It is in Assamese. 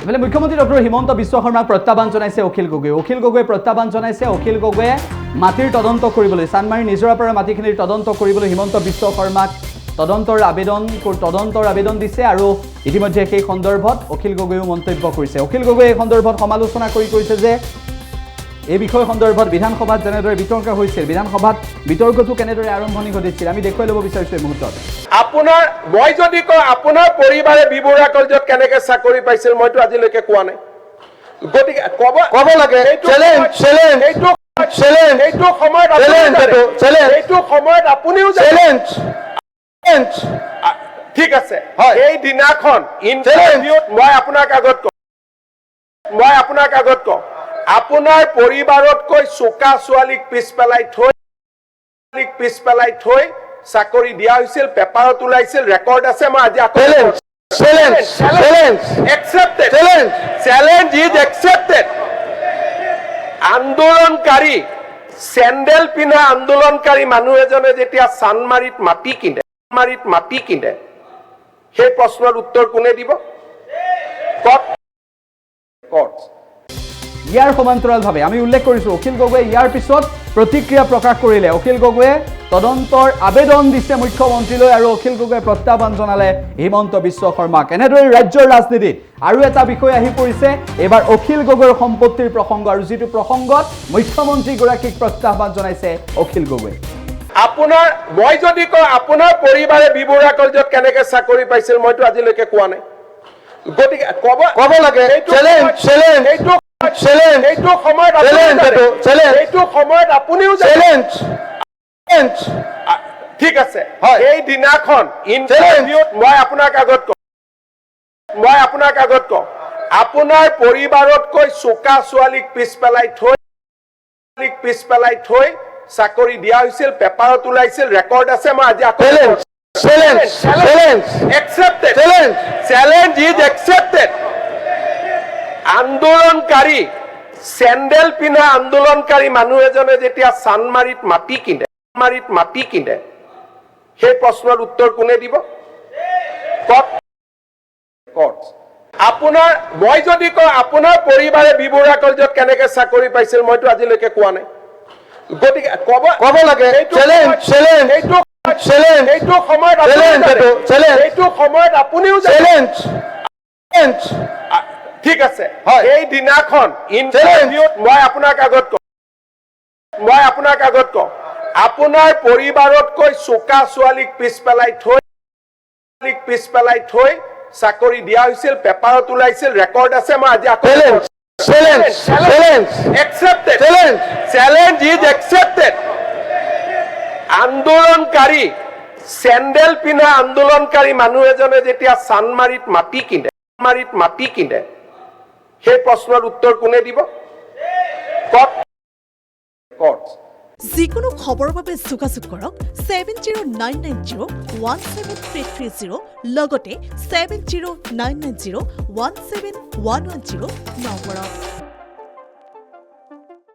এফালে মুখ্যমন্ত্ৰী ডক্টৰ হিমন্ত বিশ্ব শৰ্মাক প্ৰত্যাহ্বান জনাইছে অখিল গগৈ। অখিল গগৈয়ে প্ৰত্যাহ্বান জনাইছে। অখিল গগৈয়ে মাটিৰ তদন্ত কৰিবলৈ চানমাৰী নিজৰা পৰা মাটিখিনিৰ তদন্ত কৰিবলৈ হিমন্ত বিশ্ব শৰ্মাক তদন্তৰ আবেদন দিছে আৰু ইতিমধ্যে সেই সন্দৰ্ভত অখিল গগৈও মন্তব্য কৰিছে। অখিল গগৈয়ে এই সন্দৰ্ভত সমালোচনা কৰিছে যে এই বিষয় সন্দৰ্ভত বিধানসভাত যেনেদৰে বিতৰ্ক হৈছিল, বিধানসভাত বিতৰ্কটো কেনেদৰে আৰম্ভণি ঘটিছিল আমি দেখুৱাই ল'ব বিচাৰিছোঁ এই মুহূৰ্তত। আপোনাৰ মই যদি কওঁ আপোনাৰ পৰিবাৰে বিবৰা কলেজত কেনেকৈ চাকৰি পাইছিল মইতো আজিলৈকে কোৱা নাই। গতিকে ক'ব লাগে এইটো সময়ত আপুনিও ঠিক আছে। এই দিনাখন ইণ্টাৰভিউত মই আপোনাক আগত কওঁ আপোনাৰ পৰিবাৰতকৈ চোকা ছোৱালীক পিছ পেলাই থৈ চাকৰি দিয়া হৈছিল, পেপাৰত ওলাইছিল, ৰেকৰ্ড আছে। মই আজি আন্দোলনকাৰী চেণ্ডেল পিন্ধা আন্দোলনকাৰী মানুহ এজনে যেতিয়া চানমাৰীত মাটি কিনে সেই প্ৰশ্নৰ উত্তৰ কোনে দিব? ইয়াৰ সমান্তৰালভাৱে আমি উল্লেখ কৰিছোঁ অখিল গগৈয়ে ইয়াৰ পিছত প্ৰতিক্ৰিয়া প্ৰকাশ কৰিলে। অখিল গগৈয়ে তদন্তৰ আবেদন দিছে মুখ্যমন্ত্ৰীলৈ আৰু অখিল গগৈয়ে প্ৰত্যাহ্বান জনালে হিমন্ত বিশ্ব শৰ্মাক। এনেদৰে ৰাজ্যৰ ৰাজনীতিত আৰু এটা বিষয় আহি পৰিছে। এইবাৰ অখিল গগৈৰ সম্পত্তিৰ প্ৰসংগ আৰু যিটো প্ৰসংগত মুখ্যমন্ত্ৰীগৰাকীক প্ৰত্যাহ্বান জনাইছে অখিল গগৈ। মই যদি কওঁ আপোনাৰ পৰিবাৰে বিবৰা কলেজত কেনেকৈ চাকৰি পাইছিল মইতো আজিলৈকে কোৱা নাই। গতিকে ক'ব লাগে এইটো সময়ত আপুনিও ঠিক আছে। এই দিনাখন ইণ্টাৰভিউত মই আপোনাক আগত কওঁ আপোনাৰ পৰিবাৰতকৈ চোকা ছোৱালীক পিছ পেলাই থৈ চাকৰি দিয়া হৈছিল, পেপাৰত ওলাইছিল, ৰেকৰ্ড আছে। মই আজি আন্দোলনকাৰী চেণ্ডেল পিন্ধা আন্দোলনকাৰী মানুহ এজনে যেতিয়া চানমাৰীত মাটি কিনে সেই প্ৰশ্নৰ উত্তৰ কোনে দিব? মই যদি কওঁ আপোনাৰ পৰিবাৰে বিবৰা কলেজত কেনেকৈ চাকৰি পাইছিল মইতো আজিলৈকে কোৱা নাই। গতিকে ক'ব লাগে এইটো সময়ত আপুনিও ঠিক আছে। এই দিনাখন ইণ্টাৰভিউত মই আপোনাক আগত কওঁ আপোনাৰ পৰিবাৰতকৈ চোকা ছোৱালীক পিছ পেলাই থৈ চাকৰি দিয়া হৈছিল, পেপাৰত ওলাইছিল, ৰেকৰ্ড আছে। মই আজি আন্দোলনকাৰী চেণ্ডেল পিন্ধা আন্দোলনকাৰী মানুহ এজনে যেতিয়া চানমাৰীত মাটি কিনে সেই প্ৰশ্নৰ উত্তৰ কোনে দিব? যিকোনো খবৰৰ বাবে যোগাযোগ কৰক 7099017330 লগতে 7099017110 নম্বৰত।